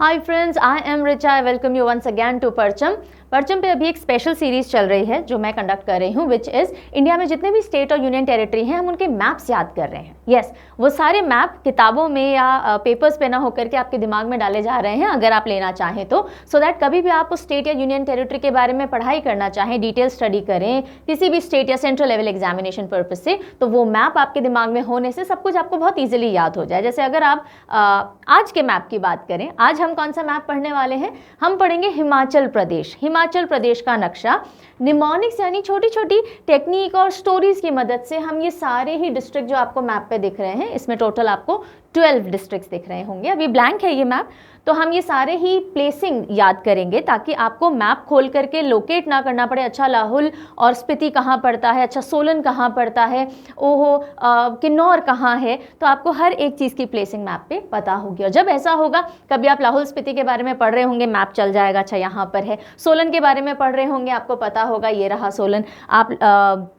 Hi friends, I am Richa. I welcome you once again to Parcham. Parcham पे अभी एक special series चल रही है जो मैं कंडक्ट कर रही हूँ, विच इज़ इंडिया में जितने भी स्टेट और यूनियन टेरिटरी हैं हम उनके मैप्स याद कर रहे हैं। यस, वो सारे मैप किताबों में या पेपर्स पे ना होकर के आपके दिमाग में डाले जा रहे हैं अगर आप लेना चाहें तो, सो दैट कभी भी आप उस स्टेट या यूनियन टेरिटरी के बारे में पढ़ाई करना चाहें, डिटेल स्टडी करें किसी भी स्टेट या सेंट्रल लेवल एग्जामिनेशन पर्पज से, तो वो मैप आपके दिमाग में होने से सब कुछ आपको बहुत ईजिली याद हो जाए। जैसे अगर आप आज के मैप की बात करें, आज हम कौन सा मैप पढ़ने वाले हैं? हम पढ़ेंगे हिमाचल प्रदेश। हिमाचल प्रदेश का नक्शा निमोनिक्स यानी छोटी छोटी टेक्निक और स्टोरीज की मदद से हम ये सारे ही डिस्ट्रिक्ट जो आपको मैप पे दिख रहे हैं, इसमें टोटल आपको 12 डिस्ट्रिक्ट्स दिख रहे होंगे, अभी ब्लैंक है ये मैप, तो हम ये सारे ही प्लेसिंग याद करेंगे ताकि आपको मैप खोल करके लोकेट ना करना पड़े। अच्छा, लाहौल और स्पीति कहाँ पड़ता है, अच्छा सोलन कहाँ पड़ता है, ओहो किन्नौर कहाँ है, तो आपको हर एक चीज़ की प्लेसिंग मैप पे पता होगी। और जब ऐसा होगा, कभी आप लाहौल स्पीति के बारे में पढ़ रहे होंगे, मैप चल जाएगा, अच्छा यहाँ पर है। सोलन के बारे में पढ़ रहे होंगे, आपको पता होगा ये रहा सोलन। आप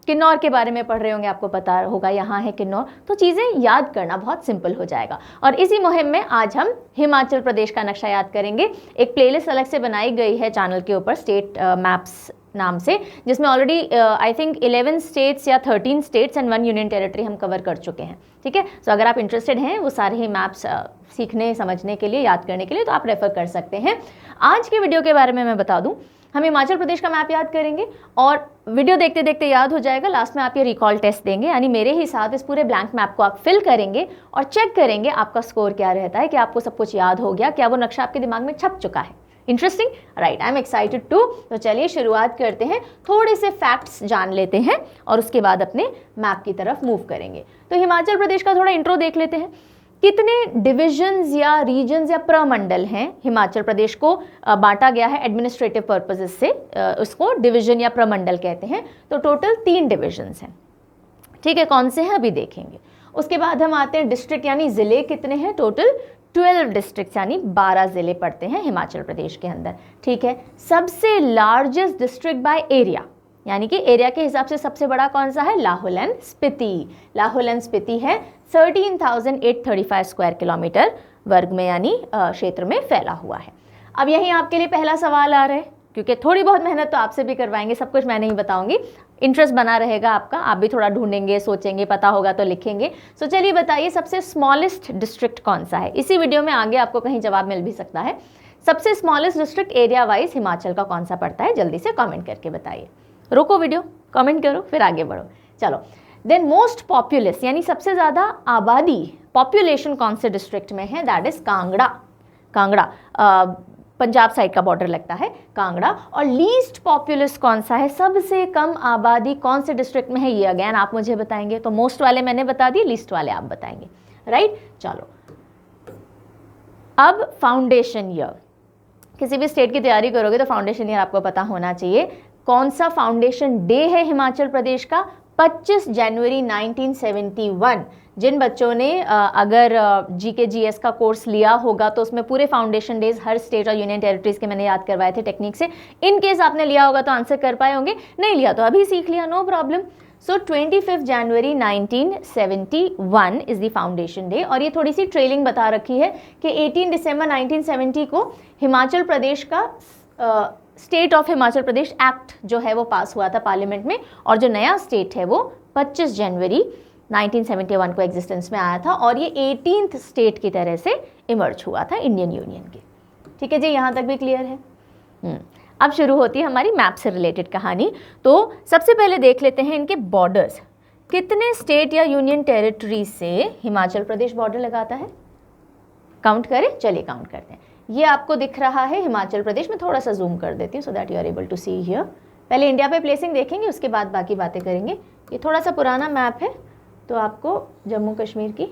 किन्नौर के बारे में पढ़ रहे होंगे, आपको पता होगा यहाँ है किन्नौर। तो चीज़ें याद करना बहुत सिंपल हो जाएगा। और इसी मुहिम में आज हम हिमाचल प्रदेश का नक्शा याद करेंगे। एक प्लेलिस्ट अलग से बनाई गई है चैनल के ऊपर, स्टेट मैप्स नाम से, जिसमें ऑलरेडी आई थिंक 11 स्टेट्स या 13 स्टेट्स एंड 1 यूनियन टेरिटरी हम कवर कर चुके हैं। ठीक है, तो अगर आप इंटरेस्टेड हैं वो सारे ही मैप्स सीखने समझने के लिए, याद करने के लिए, तो आप रेफर कर सकते हैं। आज के वीडियो के बारे में मैं बता दूं, हम हिमाचल प्रदेश का मैप याद करेंगे और वीडियो देखते देखते याद हो जाएगा। लास्ट में आप ये रिकॉल टेस्ट देंगे, यानी मेरे ही साथ इस पूरे ब्लैंक मैप को आप फिल करेंगे और चेक करेंगे आपका स्कोर क्या रहता है, कि आपको सब कुछ याद हो गया, क्या वो नक्शा आपके दिमाग में छप चुका है। Interesting, right, I am excited to. तो चलिए शुरुआत करते हैं, थोड़े से फैक्ट्स जान लेते हैं और उसके बाद अपने मैप की तरफ मूव करेंगे। तो हिमाचल प्रदेश का थोड़ा इंट्रो देख लेते हैं। कितने डिविजन्स या रीजन्स या प्रमंडल हैं? हिमाचल प्रदेश को बांटा गया है एडमिनिस्ट्रेटिव पर्पसेस से, उसको डिवीजन या प्रमंडल कहते हैं। तो टोटल 3 डिविजन्स हैं। ठीक है, कौन से हैं अभी देखेंगे। उसके बाद हम आते हैं डिस्ट्रिक्ट यानी ज़िले कितने हैं? टोटल 12 डिस्ट्रिक्ट्स यानी 12 ज़िले पड़ते हैं हिमाचल प्रदेश के अंदर। ठीक है, सबसे लार्जेस्ट डिस्ट्रिक्ट बाय एरिया, यानी कि एरिया के हिसाब से सबसे बड़ा कौन सा है? लाहौल एंड स्पीति। लाहौल एंड स्पीति है 13,835 स्क्वायर किलोमीटर वर्ग में, यानी क्षेत्र में फैला हुआ है। अब यहीं आपके लिए पहला सवाल आ रहा है, क्योंकि थोड़ी बहुत मेहनत तो आपसे भी करवाएंगे, सब कुछ मैं नहीं बताऊंगी, इंटरेस्ट बना रहेगा आपका, आप भी थोड़ा ढूंढेंगे, सोचेंगे, पता होगा तो लिखेंगे। सो चलिए बताइए, सबसे स्मॉलेस्ट डिस्ट्रिक्ट कौन सा है? इसी वीडियो में आगे आपको कहीं जवाब मिल भी सकता है। सबसे smallest district area wise Himachal का कौन सा पड़ता है? जल्दी से कॉमेंट करके बताइए। रोको वीडियो, कमेंट करो, फिर आगे बढ़ो। चलो, देन मोस्ट पॉपुलस यानी सबसे ज़्यादा आबादी, पॉपुलेशन कौन से डिस्ट्रिक्ट में है? That is Kangra. Kangra Punjab side का बॉर्डर लगता है कांगड़ा। और लीस्ट पॉपुलस कौन सा है? सबसे कम आबादी कौन से डिस्ट्रिक्ट में है? ये अगेन आप मुझे बताएंगे। तो मोस्ट वाले मैंने बता दिए, लीस्ट वाले आप बताएंगे, राइट। चलो, अब फाउंडेशन ईयर, किसी भी स्टेट की तैयारी करोगे तो फाउंडेशन ईयर आपको पता होना चाहिए। कौन सा फाउंडेशन डे है हिमाचल प्रदेश का? 25 जनवरी 1971। जिन बच्चों ने अगर जीके जीएस का कोर्स लिया होगा तो उसमें पूरे फाउंडेशन डेज हर स्टेट और यूनियन टेरिटरीज के मैंने याद करवाए थे टेक्निक से। इन केस आपने लिया होगा तो आंसर कर पाए होंगे, नहीं लिया तो अभी सीख लिया, no problem. So 25 January 1971 is the foundation day. और ये थोड़ी सी ट्रेलिंग बता रखी है कि 18 दिसंबर 1970 को हिमाचल प्रदेश का state of Himachal Pradesh act जो है वो पास हुआ था पार्लियामेंट में, और जो नया स्टेट है वो 25 जनवरी 1971 को एग्जिस्टेंस में आया था, और ये 18th स्टेट की तरह से इमर्ज हुआ था इंडियन यूनियन के। ठीक है जी, यहाँ तक भी क्लियर है। अब शुरू होती है हमारी मैप से रिलेटेड कहानी। तो सबसे पहले देख लेते हैं इनके बॉर्डर्स। कितने स्टेट या यूनियन टेरिटरी से हिमाचल प्रदेश बॉर्डर लगाता है? काउंट करें, चलिए काउंट करते हैं। ये आपको दिख रहा है हिमाचल प्रदेश में, थोड़ा सा जूम कर देती हूँ so that you are able to see here. पहले इंडिया पे प्लेसिंग देखेंगे, उसके बाद बाकी बातें करेंगे। ये थोड़ा सा पुराना मैप है तो आपको जम्मू कश्मीर की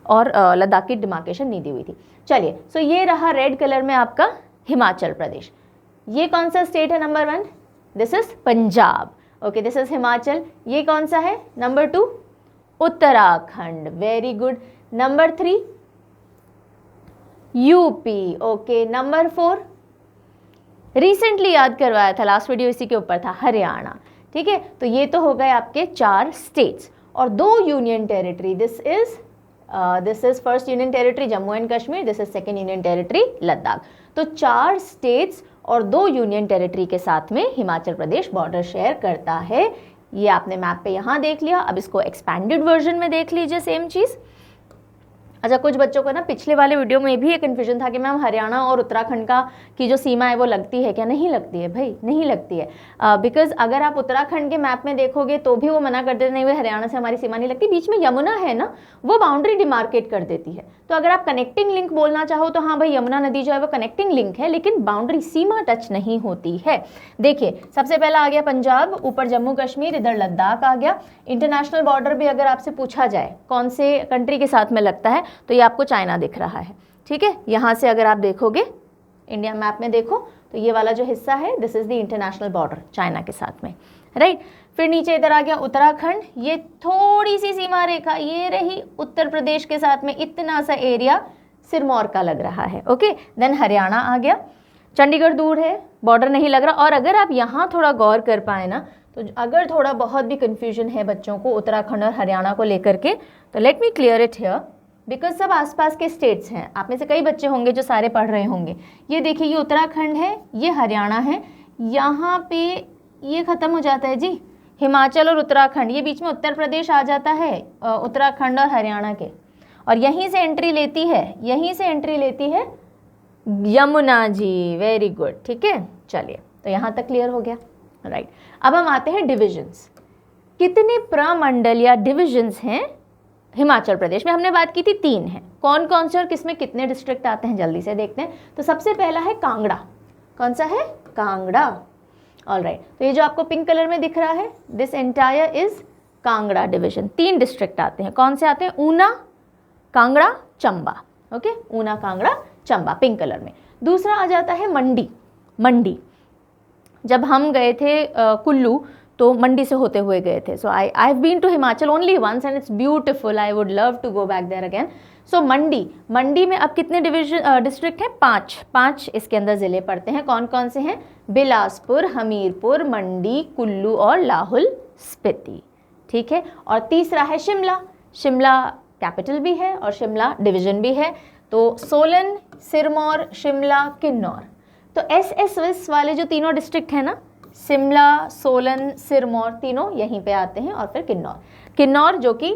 और लद्दाख की डिमार्केशन नहीं दी हुई थी। चलिए, सो ये रहा रेड कलर में आपका हिमाचल प्रदेश। ये कौन सा स्टेट है? Number 1, this is Punjab. Okay, this is Himachal. ये कौन सा है? Number 2, Uttarakhand. Very good. Number 3, UP. Okay, number 4, recently याद करवाया था, लास्ट वीडियो इसी के ऊपर था, हरियाणा। ठीक है, तो ये तो हो गए आपके 4 स्टेट्स और 2 union territory. This is this is first union territory Jammu and Kashmir, this is second union territory Ladakh. तो 4 स्टेट्स और 2 यूनियन टेरिटरी के साथ में हिमाचल प्रदेश बॉर्डर शेयर करता है। ये आपने मैप पे यहाँ देख लिया, अब इसको एक्सपैंडेड वर्जन में देख लीजिए सेम चीज़। अच्छा, कुछ बच्चों को ना पिछले वाले वीडियो में भी एक कन्फ्यूजन था कि मैम हरियाणा और उत्तराखंड का की जो सीमा है वो लगती है क्या? नहीं लगती है भाई, नहीं लगती है। बिकॉज अगर आप उत्तराखंड के मैप में देखोगे तो भी वो मना कर देते नहीं, भाई हरियाणा से हमारी सीमा नहीं लगती, बीच में यमुना है ना, वो बाउंड्री डिमार्केट कर देती है। तो अगर आप कनेक्टिंग लिंक बोलना चाहो तो हाँ भाई, यमुना नदी जो है वो कनेक्टिंग लिंक है, लेकिन बाउंड्री सीमा टच नहीं होती है। देखिए, सबसे पहला आ गया पंजाब, ऊपर जम्मू कश्मीर, इधर लद्दाख आ गया। इंटरनेशनल बॉर्डर भी अगर आपसे पूछा जाए कौन से कंट्री के साथ में लगता है, तो ये आपको चाइना दिख रहा है। ठीक है, यहाँ से अगर आप देखोगे इंडिया मैप में देखो तो ये वाला जो हिस्सा है, this is the international border China के साथ में, राइट। फिर नीचे इधर आ गया उत्तराखंड, ये थोड़ी सी सीमा रेखा ये रही उत्तर प्रदेश के साथ में, इतना सा एरिया सिरमौर का लग रहा है। ओके, देन हरियाणा आ गया, चंडीगढ़ दूर है, बॉर्डर नहीं लग रहा। और अगर आप यहाँ थोड़ा गौर कर पाए ना, तो अगर थोड़ा बहुत भी कन्फ्यूजन है बच्चों को उत्तराखंड और हरियाणा को लेकर के, तो let me clear it here, because सब आसपास के स्टेट्स हैं। आप में से कई बच्चे होंगे जो सारे पढ़ रहे होंगे। ये देखिए, ये उत्तराखंड है, ये हरियाणा है, यहाँ पे ये ख़त्म हो जाता है जी हिमाचल और उत्तराखंड, ये बीच में उत्तर प्रदेश आ जाता है उत्तराखंड और हरियाणा के, और यहीं से एंट्री लेती है, यहीं से एंट्री लेती है यमुना जी। वेरी गुड, ठीक है, चलिए, तो यहाँ तक क्लियर हो गया, राइट। अब हम आते हैं डिविजन्स। कितने प्रमंडल या डिविजन्स हैं हिमाचल प्रदेश में? हमने बात की थी 3 हैं। कौन कौन से और किसमें कितने डिस्ट्रिक्ट आते हैं, जल्दी से देखते हैं। तो सबसे पहला है कांगड़ा। कौन सा है? कांगड़ा। ऑलराइट, तो ये जो आपको पिंक कलर में दिख रहा है, this entire is Kangra division. 3 district आते हैं। कौन से आते हैं? Una, Kangra, Chamba. Okay, Una, Kangra, Chamba, pink colour में। दूसरा आ जाता है मंडी। मंडी, जब हम गए थे कुल्लू, तो मंडी से होते हुए गए थे। So I have been to Himachal only once and it's beautiful, I would love to go back there again. So Mandi, Mandi में अब कितने डिस्ट्रिक्ट हैं? 5 इसके अंदर ज़िले पड़ते हैं। कौन कौन से हैं? बिलासपुर, हमीरपुर, मंडी, कुल्लू और लाहौल स्पीति। ठीक है, और तीसरा है शिमला। शिमला कैपिटल भी है और शिमला डिवीजन भी है। तो सोलन, सिरमौर, शिमला, किन्नौर। तो एस वाले जो तीनों डिस्ट्रिक्ट हैं ना, शिमला, सोलन, सिरमौर, तीनों यहीं पे आते हैं। और फिर किन्नौर, किन्नौर जो कि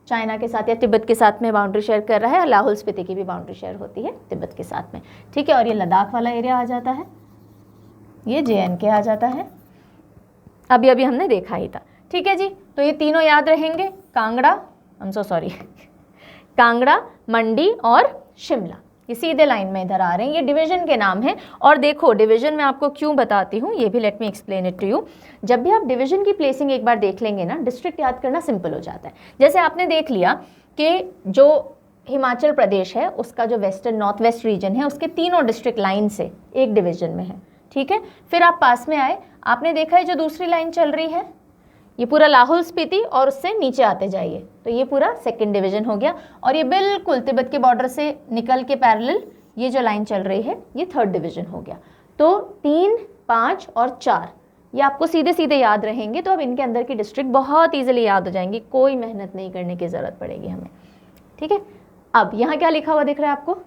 चाइना के साथ या तिब्बत के साथ में बाउंड्री शेयर कर रहा है। लाहौल स्पीति की भी बाउंड्री शेयर होती है तिब्बत के साथ में। ठीक है, और ये लद्दाख वाला एरिया आ जाता है, ये JNK आ जाता है, अभी अभी हमने देखा ही था। ठीक है जी, तो ये तीनों याद रहेंगे, Kangra, I am so sorry Kangra, Mandi और शिमला, ये सीधे लाइन में इधर आ रहे हैं। ये डिवीजन के नाम हैं। और देखो, डिवीजन में आपको क्यों बताती हूँ, ये भी let me explain it to you. जब भी आप डिवीजन की प्लेसिंग एक बार देख लेंगे ना, डिस्ट्रिक्ट याद करना सिंपल हो जाता है। जैसे आपने देख लिया कि जो हिमाचल प्रदेश है, उसका जो वेस्टर्न नॉर्थ वेस्ट रीजन है, उसके तीनों डिस्ट्रिक्ट लाइन से एक डिवीजन में है। ठीक है, फिर आप पास में आए, आपने देखा है जो दूसरी लाइन चल रही है, ये पूरा लाहौल स्पीति, और उससे नीचे आते जाइए तो ये पूरा सेकंड डिवीजन हो गया। और ये बिल्कुल तिब्बत के बॉर्डर से निकल के पैरेलल ये जो लाइन चल रही है, ये थर्ड डिवीजन हो गया। तो 3, 5 और 4 ये आपको सीधे सीधे याद रहेंगे। तो अब इनके अंदर की डिस्ट्रिक्ट बहुत ईजिली याद हो जाएंगी, कोई मेहनत नहीं करने की ज़रूरत पड़ेगी हमें। ठीक है, अब यहाँ क्या लिखा हुआ दिख रहा है आपको?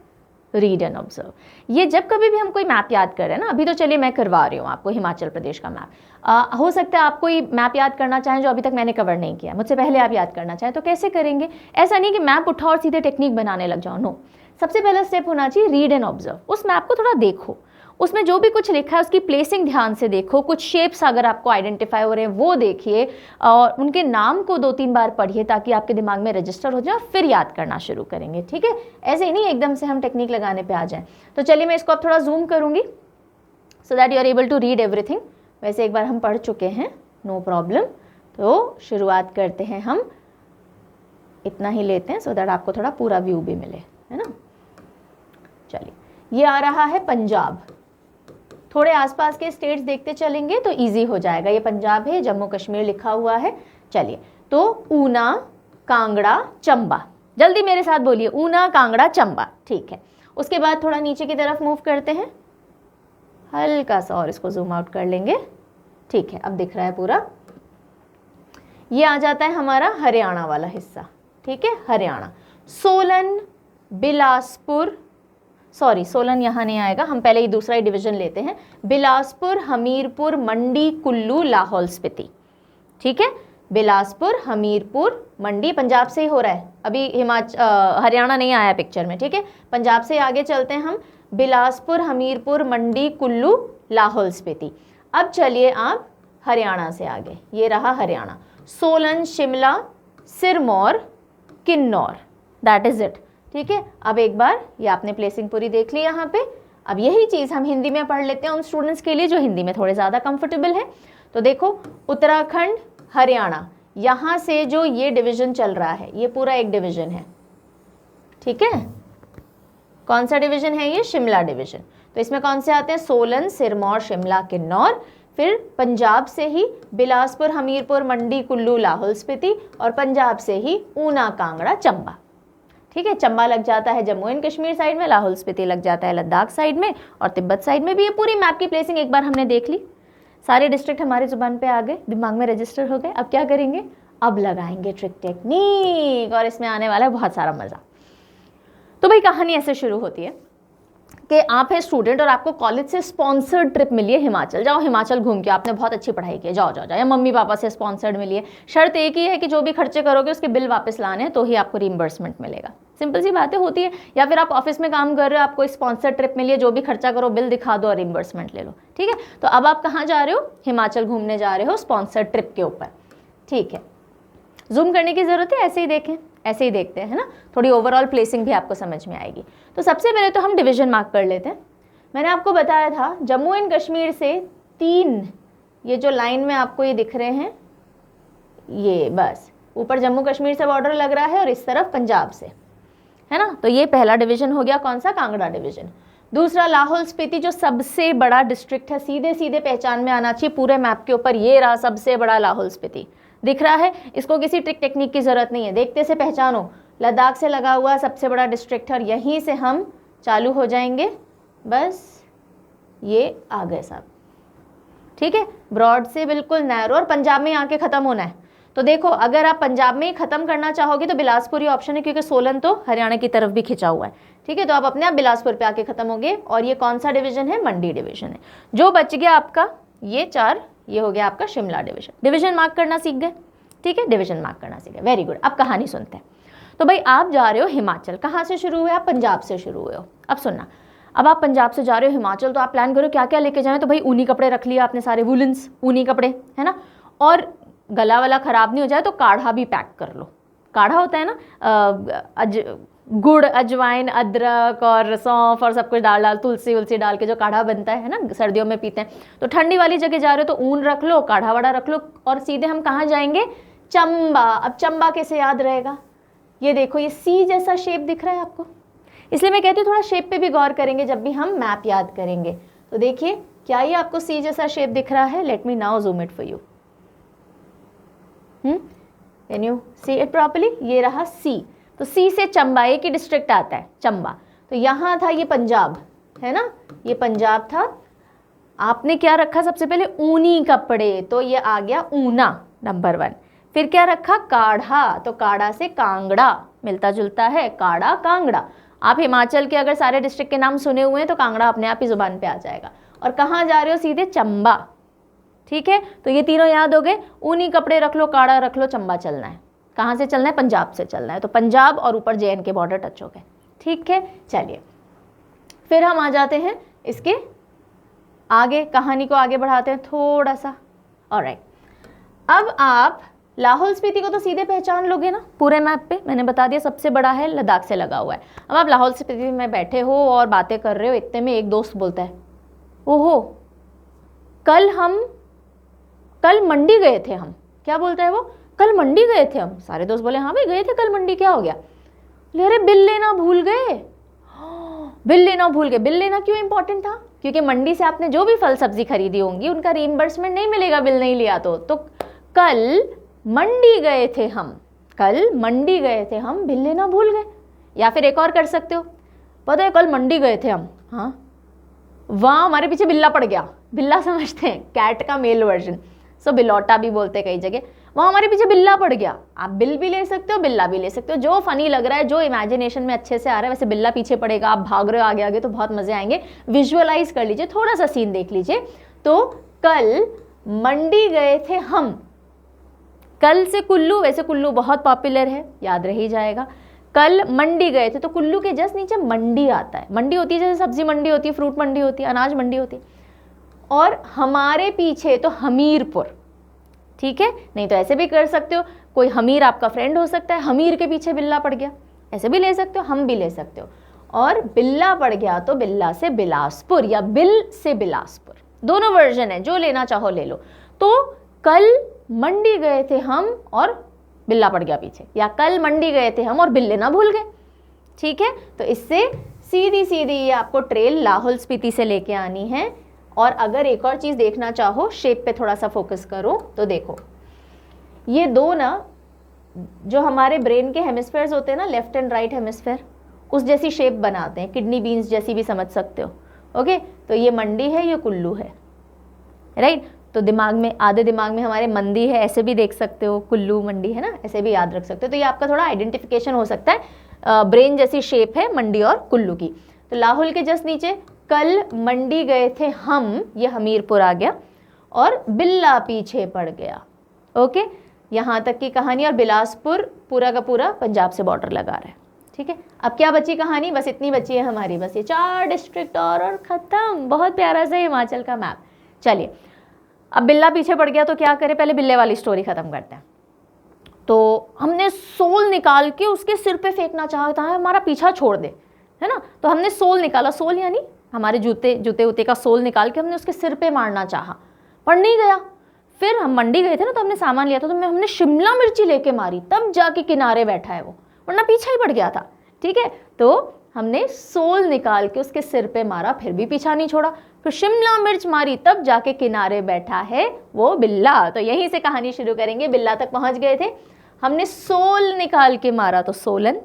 Read and observe. ये जब कभी भी हम कोई मैप याद कर रहे हैं ना, अभी तो चलिए मैं करवा रही हूँ आपको हिमाचल प्रदेश का मैप। हो सकता है आप कोई मैप याद करना चाहें जो अभी तक मैंने कवर नहीं किया, मुझसे पहले आप याद करना चाहें, तो कैसे करेंगे? ऐसा नहीं कि मैप उठाओ और सीधे टेक्निक बनाने लग जाओ, नो। सबसे पहला स्टेप होना चाहिए रीड एंड ऑब्जर्व। उस मैप को थोड़ा देखो, उसमें जो भी कुछ लिखा है उसकी प्लेसिंग ध्यान से देखो, कुछ शेप्स अगर आपको आइडेंटिफाई हो रहे हैं वो देखिए, और उनके नाम को 2-3 बार पढ़िए ताकि आपके दिमाग में रजिस्टर हो जाए, फिर याद करना शुरू करेंगे। ठीक है, ऐसे ही नहीं एकदम से हम टेक्निक लगाने पे आ जाएं। तो चलिए मैं इसको अब थोड़ा जूम करूँगी so that you are able to read everything. वैसे एक बार हम पढ़ चुके हैं, नो प्रॉब्लम। तो शुरुआत करते हैं, हम इतना ही लेते हैं सो दैट आपको थोड़ा पूरा व्यू भी मिले, है ना। चलिए, ये आ रहा है पंजाब। थोड़े आसपास के स्टेट्स देखते चलेंगे तो इजी हो जाएगा। ये पंजाब है, जम्मू कश्मीर लिखा हुआ है। चलिए, तो ऊना, कांगड़ा, चंबा, जल्दी मेरे साथ बोलिए, ऊना, कांगड़ा, चंबा। ठीक है, उसके बाद थोड़ा नीचे की तरफ मूव करते हैं, हल्का सा और इसको जूम आउट कर लेंगे। ठीक है, अब दिख रहा है पूरा। ये आ जाता है हमारा हरियाणा वाला हिस्सा। ठीक है, हरियाणा। सोलन, बिलासपुर, सॉरी सोलन यहाँ नहीं आएगा, हम पहले ही दूसरा ही डिवीजन लेते हैं, बिलासपुर, हमीरपुर, मंडी, कुल्लू, लाहौल स्पीति। ठीक है, बिलासपुर, हमीरपुर, मंडी, पंजाब से ही हो रहा है अभी, हरियाणा नहीं आया पिक्चर में। ठीक है, पंजाब से आगे चलते हैं हम, बिलासपुर, हमीरपुर, मंडी, कुल्लू, लाहौल स्पीति। अब चलिए आप हरियाणा से आगे, ये रहा Haryana, Solan, Shimla, Sirmaur, Kinnaur, that is it. ठीक है, अब एक बार ये आपने प्लेसिंग पूरी देख ली यहाँ पे। अब यही चीज़ हम हिंदी में पढ़ लेते हैं उन स्टूडेंट्स के लिए जो हिंदी में थोड़े ज़्यादा कंफर्टेबल है। तो देखो, उत्तराखंड, हरियाणा, यहाँ से जो ये डिवीजन चल रहा है, ये पूरा एक डिवीजन है। ठीक है, कौन सा डिवीजन है ये? शिमला डिवीजन। तो इसमें कौन से आते हैं? सोलन, सिरमौर, शिमला, किन्नौर। फिर पंजाब से ही बिलासपुर, हमीरपुर, मंडी, कुल्लू, लाहौल स्पीति, और पंजाब से ही ऊना, कांगड़ा, चंबा। ठीक है, चंबा लग जाता है जम्मू एंड कश्मीर साइड में, लाहौल स्पीति लग जाता है लद्दाख साइड में, और तिब्बत साइड में भी। ये पूरी मैप की प्लेसिंग एक बार हमने देख ली, सारे डिस्ट्रिक्ट हमारी जुबान पे आ गए, दिमाग में रजिस्टर हो गए। अब क्या करेंगे? अब लगाएंगे ट्रिक टेक्निक, और इसमें आने वाला है बहुत सारा मज़ा। तो भाई कहानी ऐसे शुरू होती है कि आप है स्टूडेंट और आपको कॉलेज से स्पॉन्सर्ड ट्रिप मिली है हिमाचल, जाओ हिमाचल घूम के, आपने बहुत अच्छी पढ़ाई की है, जाओ जाओ जाओ, या मम्मी पापा से स्पॉन्सर्ड मिली है। शर्त एक ही है कि जो भी खर्चे करोगे उसके बिल वापस लाने हैं, तो ही आपको रीइंबर्समेंट मिलेगा। सिंपल सी बातें होती है। या फिर आप ऑफिस में काम कर रहे हो, आपको स्पॉन्सर्ड ट्रिप मिली है, जो भी खर्चा करो बिल दिखा दो और रीइंबर्समेंट ले लो। ठीक है, तो अब आप कहाँ जा रहे हो? हिमाचल घूमने जा रहे हो स्पॉन्सर्ड ट्रिप के ऊपर। ठीक है, जूम करने की ज़रूरत है, ऐसे ही देखें, ऐसे ही देखते हैं, है ना, थोड़ी ओवरऑल प्लेसिंग भी आपको समझ में आएगी। तो सबसे पहले तो हम डिवीजन मार्क कर लेते हैं। मैंने आपको बताया था जम्मू एंड कश्मीर से 3, ये जो लाइन में आपको ये दिख रहे हैं, ये बस ऊपर जम्मू कश्मीर से बॉर्डर लग रहा है और इस तरफ पंजाब से, है ना। तो ये पहला डिवीजन हो गया, कौन सा? कांगड़ा डिवीजन। दूसरा लाहौल स्पीति, जो सबसे बड़ा डिस्ट्रिक्ट है, सीधे सीधे पहचान में आना चाहिए पूरे मैप के ऊपर, ये रहा सबसे बड़ा लाहौल स्पीति, दिख रहा है। इसको किसी ट्रिक टेक्निक की ज़रूरत नहीं है, देखते से पहचानो, लद्दाख से लगा हुआ सबसे बड़ा डिस्ट्रिक्ट है, और यहीं से हम चालू हो जाएंगे, बस ये आ गए साहब। ठीक है, ब्रॉड से बिल्कुल नैरो, और पंजाब में आके ख़त्म होना है। तो देखो, अगर आप पंजाब में ही ख़त्म करना चाहोगे तो बिलासपुर ही ऑप्शन है, क्योंकि सोलन तो हरियाणा की तरफ भी खिंचा हुआ है। ठीक है, तो आप अपने आप बिलासपुर पे आके ख़त्म होगे, और ये कौन सा डिवीजन है? मंडी डिवीजन है। जो बच गया आपका ये 4, ये हो गया आपका शिमला डिवीजन। डिवीजन मार्क करना सीख गए। ठीक है, डिवीजन मार्क करना सीख गए, वेरी गुड। अब कहानी सुनते हैं। तो भाई आप जा रहे हो हिमाचल, कहाँ से शुरू हुए? आप पंजाब से शुरू हुए हो। अब सुनना, अब आप पंजाब से जा रहे हो हिमाचल, तो आप प्लान करो क्या क्या लेके जाएं। तो भाई ऊनी कपड़े रख लिया आपने, सारे वुलन्स ऊनी कपड़े, है ना। और गला वाला ख़राब नहीं हो जाए तो काढ़ा भी पैक कर लो। काढ़ा होता है ना, गुड़, अजवाइन, अदरक और सौंफ और सब कुछ डाल तुलसी उलसी डाल के जो काढ़ा बनता है ना, सर्दियों में पीते हैं। तो ठंडी वाली जगह जा रहे हो तो ऊन रख लो, काढ़ा वाड़ा रख लो, और सीधे हम कहाँ जाएंगे? चंबा। अब चंबा कैसे याद रहेगा? ये देखो, ये सी जैसा शेप दिख रहा है आपको, इसलिए मैं कहती हूँ थोड़ा शेप पे भी गौर करेंगे जब भी हम मैप याद करेंगे। तो देखिए, क्या ये आपको सी जैसा शेप दिख रहा है? Let me now zoom it for you. Can you see it properly? ये रहा सी। तो सी से चंबा, एक ही डिस्ट्रिक्ट आता है चंबा। तो यहाँ था ये पंजाब, है ना, ये पंजाब था। आपने क्या रखा सबसे पहले? ऊनी कपड़े, तो ये आ गया ऊना, नंबर 1। फिर क्या रखा? काढ़ा, तो काढ़ा से कांगड़ा, मिलता जुलता है, काढ़ा कांगड़ा। आप हिमाचल के अगर सारे डिस्ट्रिक्ट के नाम सुने हुए हैं तो कांगड़ा अपने आप ही जुबान पे आ जाएगा। और कहाँ जा रहे हो? सीधे चंबा। ठीक है, तो ये तीनों याद हो गए। ऊनी कपड़े रख लो, काढ़ा रख लो, चंबा चलना है। कहाँ से चलना है? पंजाब से चलना है। तो पंजाब और ऊपर JN के बॉर्डर टच हो गए। ठीक है, चलिए फिर हम आ जाते हैं इसके आगे, कहानी को आगे बढ़ाते हैं थोड़ा सा। ऑलराइट, अब आप लाहौल स्पीति को तो सीधे पहचान लोगे ना पूरे मैप पे, मैंने बता दिया सबसे बड़ा है, लद्दाख से लगा हुआ है। अब आप लाहौल स्पीति में बैठे हो और बातें कर रहे हो, इतने में एक दोस्त बोलता है, ओहो कल मंडी गए थे हम। क्या बोलता है वो? कल मंडी गए थे हम। सारे दोस्त बोले हाँ भाई गए थे कल मंडी, क्या हो गया? अरे बिल लेना भूल गए। बिल लेना भूल गए। बिल लेना क्यों इंपॉर्टेंट था? क्योंकि मंडी से आपने जो भी फल सब्जी खरीदी होंगी उनका रीइंबर्समेंट नहीं मिलेगा बिल नहीं लिया तो कल मंडी गए थे हम, कल मंडी गए थे हम, बिल लेना भूल गए। या फिर एक और कर सकते हो, पता है कल मंडी गए थे हम, हाँ वहाँ हमारे पीछे बिल्ला पड़ गया। बिल्ला समझते हैं, कैट का मेल वर्जन, सो बिलौटा भी बोलते कई जगह। वहाँ हमारे पीछे बिल्ला पड़ गया। आप बिल भी ले सकते हो, बिल्ला भी ले सकते हो, जो फनी लग रहा है, जो इमेजिनेशन में अच्छे से आ रहा है। वैसे बिल्ला पीछे पड़ेगा, आप भाग रहे हो आगे आगे तो बहुत मजे आएंगे। विजुअलाइज कर लीजिए, थोड़ा सा सीन देख लीजिए। तो कल मंडी गए थे हम, कल से कुल्लू, वैसे कुल्लू बहुत पॉपुलर है, याद रह ही जाएगा। कल मंडी गए थे, तो कुल्लू के जस्ट नीचे मंडी आता है। मंडी होती है जैसे सब्जी मंडी होती है, फ्रूट मंडी होती है, अनाज मंडी होती है। और हमारे पीछे तो हमीरपुर, ठीक है, नहीं तो ऐसे भी कर सकते हो, कोई हमीर आपका फ्रेंड हो सकता है, हमीर के पीछे बिल्ला पड़ गया, ऐसे भी ले सकते हो, हम भी ले सकते हो। और बिल्ला पड़ गया तो बिल्ला से बिलासपुर या बिल से बिलासपुर, दोनों वर्जन है, जो लेना चाहो ले लो। तो कल मंडी गए थे हम और बिल्ला पड़ गया पीछे, या कल मंडी गए थे हम और बिल लेना भूल गए, ठीक है। तो इससे सीधी सीधी ये आपको ट्रेल लाहौल स्पीति से लेके आनी है। और अगर एक और चीज़ देखना चाहो, शेप पे थोड़ा सा फोकस करो तो देखो, ये दो ना जो हमारे ब्रेन के हेमिस्फेयर्स होते हैं ना, लेफ्ट एंड राइट हेमिस्फेयर, उस जैसी शेप बनाते हैं, किडनी बीन्स जैसी भी समझ सकते हो। ओके, तो ये मंडी है, ये कुल्लू है, राइट। तो दिमाग में, आधे दिमाग में हमारे मंदी है, ऐसे भी देख सकते हो, कुल्लू मंडी है ना, ऐसे भी याद रख सकते हो। तो ये आपका थोड़ा आइडेंटिफिकेशन हो सकता है, ब्रेन जैसी शेप है मंडी और कुल्लू की। तो लाहौल के जस्ट नीचे कल मंडी गए थे हम, ये हमीरपुर आ गया, और बिल्ला पीछे पड़ गया। ओके, यहाँ तक की कहानी। और बिलासपुर पूरा का पूरा पंजाब से बॉर्डर लगा रहा है, ठीक है। अब क्या बची कहानी, बस इतनी बची है हमारी, बस ये 4 डिस्ट्रिक्ट और खत्म। बहुत प्यारा सा हिमाचल का मैप। चलिए, अब बिल्ला पीछे पड़ गया तो क्या करें, पहले बिल्ले वाली स्टोरी खत्म करते हैं। तो हमने सोल निकाल के उसके सिर पे फेंकना चाहता है, हमारा पीछा छोड़ दे, है ना। तो हमने सोल निकाला, सोल यानी हमारे जूते उते का सोल निकाल के हमने उसके सिर पे मारना चाहा, पर नहीं गया। फिर हम मंडी गए थे ना, तो हमने सामान लिया था, तो हमने शिमला मिर्ची लेके मारी, तब जाके किनारे बैठा है वो, वरना पीछा ही पड़ गया था, ठीक है। तो हमने सोल निकाल के उसके सिर पे मारा, फिर भी पीछा नहीं छोड़ा। फिर शिमला मिर्च मारी, तब जाके किनारे बैठा है वो बिल्ला। तो यहीं से कहानी शुरू करेंगे। बिल्ला तक पहुंच गए थे, हमने सोल निकाल के मारा तो सोलन,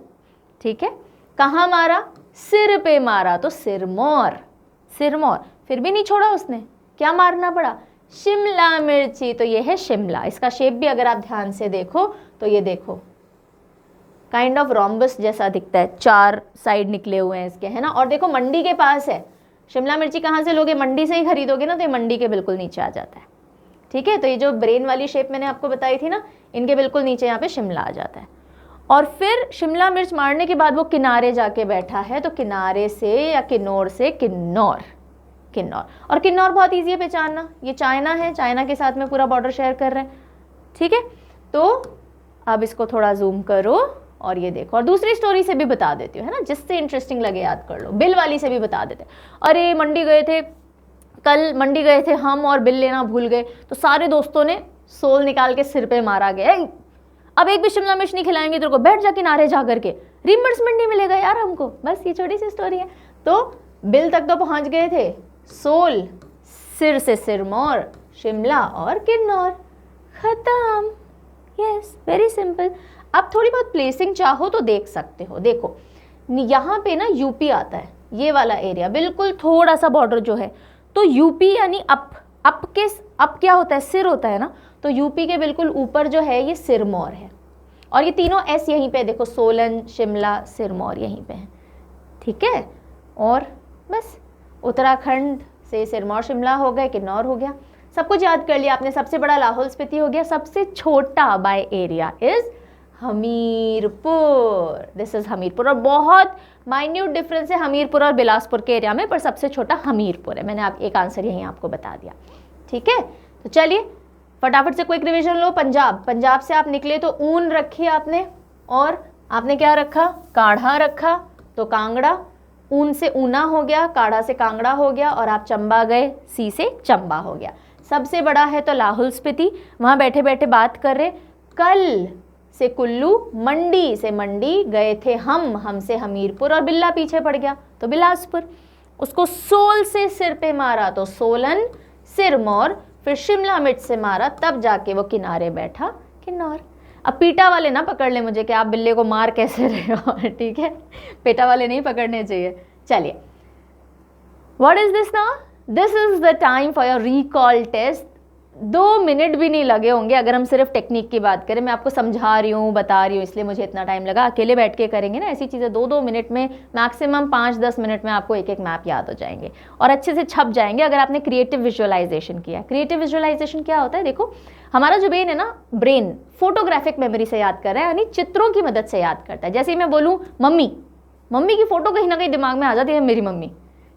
ठीक है। कहाँ मारा, सिर पे मारा तो सिरमौर, सिरमौर। फिर भी नहीं छोड़ा उसने, क्या मारना पड़ा, शिमला मिर्ची। तो ये है शिमला। इसका शेप भी अगर आप ध्यान से देखो तो ये देखो, काइंड ऑफ रोम्बस जैसा दिखता है, 4 साइड निकले हुए हैं इसके, है ना। और देखो मंडी के पास है। शिमला मिर्ची कहाँ से लोगे, मंडी से ही खरीदोगे ना, तो ये मंडी के बिल्कुल नीचे आ जाता है, ठीक है। तो ये जो ब्रेन वाली शेप मैंने आपको बताई थी ना, इनके बिल्कुल नीचे यहाँ पे शिमला आ जाता है। और फिर शिमला मिर्च मारने के बाद वो किनारे जाके बैठा है, तो किनारे से या किन्नौर से किन्नौर, किन्नौर। और किन्नौर बहुत ईजी है पहचानना, ये चाइना है, चाइना के साथ में पूरा बॉर्डर शेयर कर रहे हैं, ठीक है। तो अब इसको थोड़ा जूम करो और ये देखो, और दूसरी स्टोरी से भी बता देती हूँ, है ना, जिससे इंटरेस्टिंग लगे याद कर लो। बिल वाली से भी बता देते, अरे मंडी गए थे, कल मंडी गए थे हम और बिल लेना भूल गए, तो सारे दोस्तों ने सोल निकाल के सिर पे मारा गया, अब एक भी शिमला मिर्च नहीं खिलाएंगे तेरे को, बैठ जा किनारे जा करके, रिम्बर्समेंट नहीं मिलेगा यार हमको। बस ये छोटी सी स्टोरी है। तो बिल तक तो पहुंच गए थे, सोल, सिर से सिरमौर, शिमला और किन्नौर, खत्म। Yes, very simple. अब थोड़ी बहुत प्लेसिंग चाहो तो देख सकते हो, देखो यहाँ पे ना यूपी आता है, ये वाला एरिया बिल्कुल थोड़ा सा बॉर्डर जो है, तो यूपी यानी अप क्या होता है, सिर होता है ना, तो यूपी के बिल्कुल ऊपर जो है ये सिरमौर है। और ये तीनों एस यहीं पे देखो, सोलन, शिमला, सिरमौर यहीं पे है, ठीक है। और बस उत्तराखंड से सिरमौर शिमला हो गए, किन्नौर हो गया, सब कुछ याद कर लिया आपने। सबसे बड़ा लाहौल स्पीति हो गया, सबसे छोटा by area is Hamirpur, this is Hamirpur. और बहुत माइन्यूट डिफरेंस है हमीरपुर और बिलासपुर के एरिया में, पर सबसे छोटा हमीरपुर है। मैंने आप एक आंसर यहीं आपको बता दिया, ठीक है। तो चलिए फटाफट से क्विक रिवीजन लो। पंजाब से आप निकले तो ऊन रखी आपने, और आपने क्या रखा, काढ़ा रखा, तो कांगड़ा, ऊन से ऊना हो गया, काढ़ा से कांगड़ा हो गया, और आप चंबा गए, सी से चंबा हो गया। सबसे बड़ा है तो लाहौल स्पीति, वहाँ बैठे बैठे बात कर रहे, कल से कुल्लू, मंडी से मंडी गए थे हम से हमीरपुर, और बिल्ला पीछे पड़ गया तो बिलासपुर। उसको सोल से सिर पे मारा तो सोलन, सिरमौर, फिर शिमला मिर्च से मारा, तब जाके वो किनारे बैठा, किन्नौर। अब पीटा वाले ना पकड़ ले मुझे कि आप बिल्ले को मार कैसे रहे हो, ठीक है, पेटा वाले नहीं पकड़ने चाहिए। चलिए, what is this now, this is the time for your recall test. 2 minute भी नहीं लगे होंगे अगर हम सिर्फ टेक्निक की बात करें। मैं आपको समझा रही हूँ, बता रही हूँ, इसलिए मुझे इतना टाइम लगा। अकेले बैठ के करेंगे ना ऐसी चीज़ें 2-2 मिनट में, मैक्सिमम 5-10 मिनट में आपको एक एक मैप याद हो जाएंगे और अच्छे से छप जाएंगे अगर आपने क्रिएटिव विजुअलाइजेशन किया। क्रिएटिव विजुअलाइजेशन क्या होता है? देखो, हमारा जो ब्रेन है ना, ब्रेन फोटोग्राफिक मेमोरी से याद कर रहा है, यानी चित्रों की मदद से याद करता है। जैसे ही मैं बोलूँ मम्मी, मम्मी की फोटो कहीं ना कहीं दिमाग में आ जाती है, मेरी मम्मी,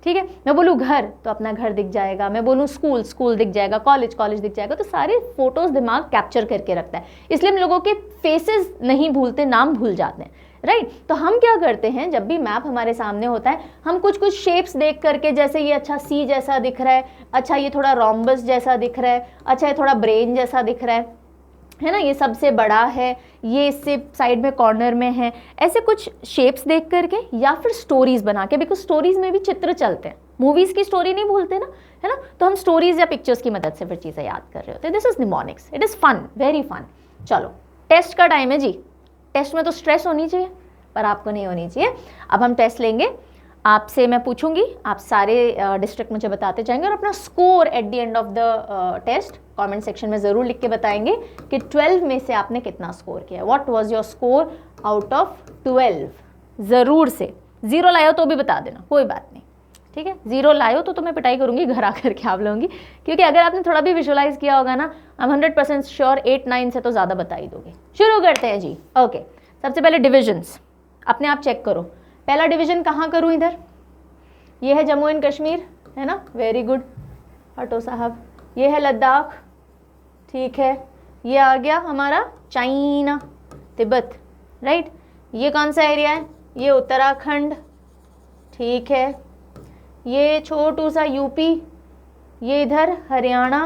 ठीक है। मैं बोलूँ घर तो अपना घर दिख जाएगा, मैं बोलूँ स्कूल, स्कूल दिख जाएगा, कॉलेज, कॉलेज दिख जाएगा। तो सारे फोटोज दिमाग कैप्चर करके रखता है, इसलिए हम लोगों के फेसेस नहीं भूलते, नाम भूल जाते हैं, राइट। तो हम क्या करते हैं, जब भी मैप हमारे सामने होता है, हम कुछ कुछ शेप्स देख करके, जैसे ये अच्छा सी जैसा दिख रहा है, अच्छा ये थोड़ा रोम्बस जैसा दिख रहा है, अच्छा ये थोड़ा ब्रेन जैसा दिख रहा है ना, ये सबसे बड़ा है, ये इससे साइड में कॉर्नर में है, ऐसे कुछ शेप्स देख करके, या फिर स्टोरीज बना के, बिकॉज स्टोरीज में भी चित्र चलते हैं, मूवीज की स्टोरी नहीं भूलते ना, है ना। तो हम स्टोरीज या पिक्चर्स की मदद से फिर चीज़ें याद कर रहे होते हैं। This is mnemonics, it is fun, very fun. चलो, टेस्ट का टाइम है जी। टेस्ट में तो स्ट्रेस होनी चाहिए, पर आपको नहीं होनी चाहिए। अब हम टेस्ट लेंगे, आपसे मैं पूछूंगी, आप सारे डिस्ट्रिक्ट मुझे बताते जाएंगे और अपना score at the end of the test comment section में ज़रूर लिख के बताएंगे कि 12 में से आपने कितना स्कोर किया है। What was your score out of 12? ज़रूर से 0 लाए हो तो भी बता देना, कोई बात नहीं, ठीक है। 0 लाए हो तो मैं पिटाई करूंगी घर आकर के आप लोगों की, क्योंकि अगर आपने थोड़ा भी विजुअलाइज किया होगा ना, आई एम 100% श्योर 8-9 से तो ज़्यादा बता ही दोगे। शुरू करते हैं जी। ओके, सबसे पहले डिविजन्स अपने आप चेक करो। पहला डिवीजन कहाँ करूँ? इधर, ये है जम्मू एंड कश्मीर, है ना, वेरी गुड, हटो साहब। ये है लद्दाख, ठीक है। ये आ गया हमारा चाइना, तिब्बत, राइट। ये कौन सा एरिया है? ये उत्तराखंड, ठीक है। ये छोटू सा यूपी, ये इधर हरियाणा,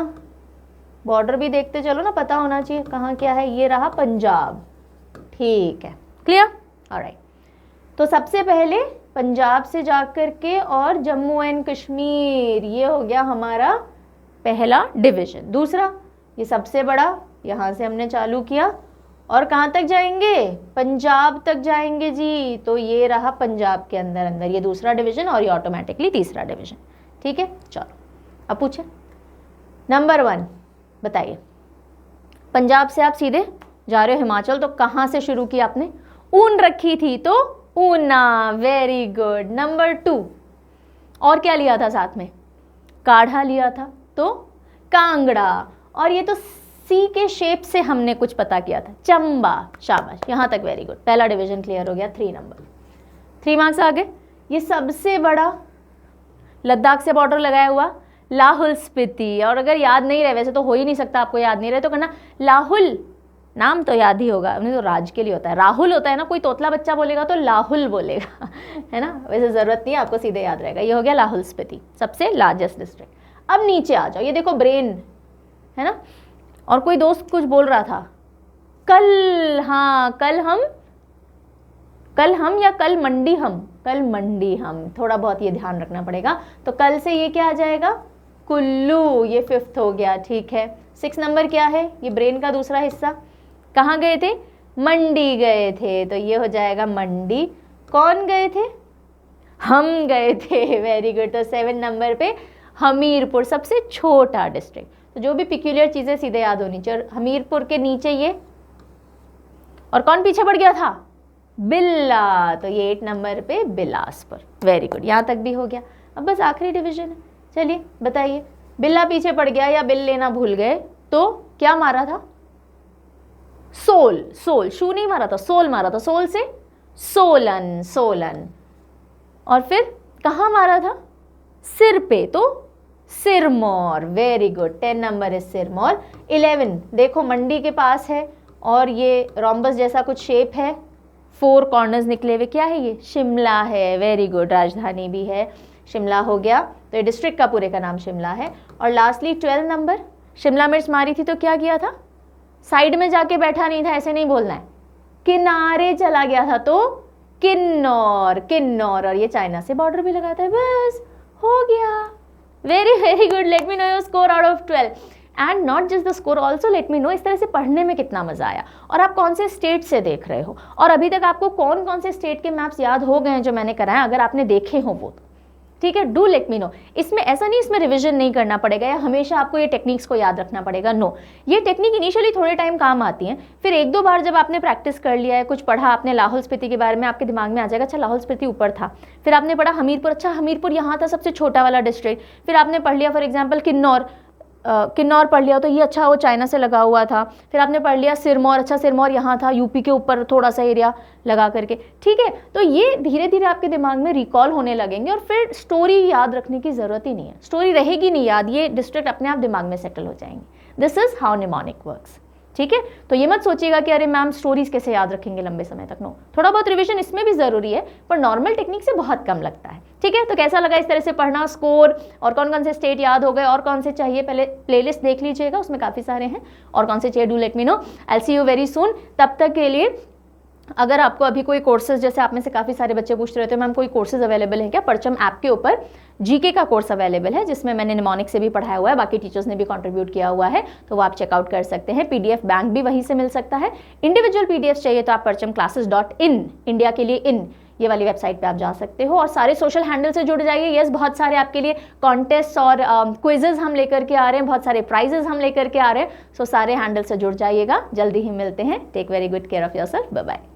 बॉर्डर भी देखते चलो ना, पता होना चाहिए कहाँ क्या है। ये रहा पंजाब, ठीक है, क्लियर, ऑलराइट। तो सबसे पहले पंजाब से जाकर के और जम्मू एंड कश्मीर, ये हो गया हमारा पहला डिवीजन। दूसरा, ये सबसे बड़ा, यहाँ से हमने चालू किया और कहाँ तक जाएंगे? पंजाब तक जाएंगे जी। तो ये रहा पंजाब के अंदर अंदर, ये दूसरा डिवीजन, और ये ऑटोमेटिकली तीसरा डिवीजन, ठीक है। चलो अब पूछे नंबर 1, बताइए। पंजाब से आप सीधे जा रहे हो हिमाचल, तो कहाँ से शुरू किया आपने? ऊन रखी थी तो ऊना, वेरी गुड। नंबर 2, और क्या लिया था साथ में? काढ़ा लिया था तो कांगड़ा, और ये तो सी के शेप से हमने कुछ पता किया था, चंबा, शाबाश, यहाँ तक वेरी गुड। पहला डिवीजन क्लियर हो गया, 3 नंबर, 3 मार्क्स आ गए। ये सबसे बड़ा लद्दाख से बॉर्डर लगाया हुआ लाहुल स्पीति, और अगर याद नहीं रहे, वैसे तो हो ही नहीं सकता आपको याद नहीं रहे, तो करना लाहुल, नाम तो याद ही होगा, नहीं तो राज के लिए होता है, राहुल होता है ना, कोई तोतला बच्चा बोलेगा तो लाहुल बोलेगा है ना, वैसे ज़रूरत नहीं है, आपको सीधे याद रहेगा। ये हो गया लाहुल स्पीति, सबसे लार्जेस्ट डिस्ट्रिक्ट। अब नीचे आ जाओ, ये देखो ब्रेन है ना, और कोई दोस्त कुछ बोल रहा था कल, हाँ कल हम या कल मंडी हम, थोड़ा बहुत ये ध्यान रखना पड़ेगा। तो कल से ये क्या आ जाएगा? कुल्लू, ये 5th हो गया, ठीक है। 6 नंबर क्या है? ये ब्रेन का दूसरा हिस्सा, कहाँ गए थे? मंडी गए थे, तो ये हो जाएगा मंडी। कौन गए थे? हम गए थे, वेरी गुड। तो 7 नंबर पे हमीरपुर, सबसे छोटा डिस्ट्रिक्ट। तो जो भी पिक्यूलियर चीज़ें सीधे याद होनी चाहिए। हमीरपुर के नीचे ये, और कौन पीछे पड़ गया था? बिल्ला, तो ये 8 नंबर पे बिलासपुर, वेरी गुड। यहाँ तक भी हो गया। अब बस आखिरी डिवीजन है, चलिए बताइए। बिल्ला पीछे पड़ गया या बिल लेना भूल गए तो क्या मारा था? सोल, शू नहीं मारा था, सोल मारा था, सोल से सोलन, और फिर कहाँ मारा था? सिर पे, तो सिरमौर, वेरी गुड। 10 नंबर है सिरमौर। 11 देखो मंडी के पास है, और ये रोम्बस जैसा कुछ शेप है, 4 कॉर्नर्स निकले हुए, क्या है ये? शिमला है, वेरी गुड। राजधानी भी है, शिमला हो गया, तो ये डिस्ट्रिक्ट का पूरे का नाम शिमला है। और लास्टली 12 नंबर, शिमला मिर्च मारी थी तो क्या किया था? साइड में जाके बैठा नहीं था, ऐसे नहीं बोलना है, किनारे चला गया था, तो किन्नौर, और ये चाइना से बॉर्डर भी लगाता है, बस हो गया। Very good. Let me know your score out of 12, and not just the score, also let me know इस तरह से पढ़ने में कितना मजा आया, और आप कौन से स्टेट से देख रहे हो, और अभी तक आपको कौन कौन से स्टेट के मैप्स याद हो गए हैं जो मैंने कराए, अगर आपने देखे हो वो, ठीक है, डू लेट मी नो। इसमें ऐसा नहीं इसमें रिवीजन नहीं करना पड़ेगा या हमेशा आपको ये टेक्निक्स को याद रखना पड़ेगा, नो। ये टेक्निक इनिशियली थोड़े टाइम काम आती हैं, फिर एक दो बार जब आपने प्रैक्टिस कर लिया है, कुछ पढ़ा आपने लाहौल स्पीति के बारे में, आपके दिमाग में आ जाएगा अच्छा लाहौल स्पीति ऊपर था, फिर आपने पढ़ा हमीरपुर, अच्छा हमीरपुर यहाँ था सबसे छोटा वाला डिस्ट्रिक्ट, फिर आपने पढ़ लिया फॉर एग्जाम्पल किन्नौर पढ़ लिया तो ये अच्छा वो चाइना से लगा हुआ था, फिर आपने पढ़ लिया सिरमौर, अच्छा सिरमौर यहाँ था यूपी के ऊपर थोड़ा सा एरिया लगा करके, ठीक है। तो ये धीरे धीरे आपके दिमाग में रिकॉल होने लगेंगे और फिर स्टोरी याद रखने की ज़रूरत ही नहीं है, स्टोरी रहेगी नहीं याद, ये डिस्ट्रिक्ट अपने आप दिमाग में सेटल हो जाएंगे। This is how mnemonic works, ठीक है। तो ये मत सोचिएगा कि अरे मैम स्टोरीज कैसे याद रखेंगे लंबे समय तक, नो, थोड़ा बहुत रिवीजन इसमें भी ज़रूरी है पर नॉर्मल टेक्निक से बहुत कम लगता है, ठीक है। तो कैसा लगा इस तरह से पढ़ना, स्कोर और कौन कौन से स्टेट याद हो गए और कौन से चाहिए, पहले प्लेलिस्ट देख लीजिएगा, उसमें काफ़ी सारे हैं, और कौन से चाहिए do let me know. I will see you very soon. तब तक के लिए अगर आपको अभी कोई कोर्सेज, जैसे आप में से काफ़ी सारे बच्चे पूछ रहे थे मैम कोई कोर्सेज अवेलेबल है क्या, परचम ऐप के ऊपर जीके का कोर्स अवेलेबल है जिसमें मैंने निमोनिक से भी पढ़ाया हुआ है, बाकी टीचर्स ने भी कंट्रीब्यूट किया हुआ है, तो वो आप चेकआउट कर सकते हैं। पीडीएफ बैंक भी वहीं से मिल सकता है। इंडिविजुअल पीडीएफ चाहिए तो आप परचमclasses.in, इंडिया के लिए इन, ये वाली वेबसाइट पे आप जा सकते हो और सारे सोशल हैंडल से जुड़ जाइए। यस, बहुत सारे आपके लिए कॉन्टेस्ट और क्विजेज हम लेकर के आ रहे हैं, बहुत सारे प्राइजेस हम लेकर के आ रहे हैं, सो सारे हैंडल से जुड़ जाइएगा। जल्दी ही मिलते हैं। Take very good care of yourself, bye bye.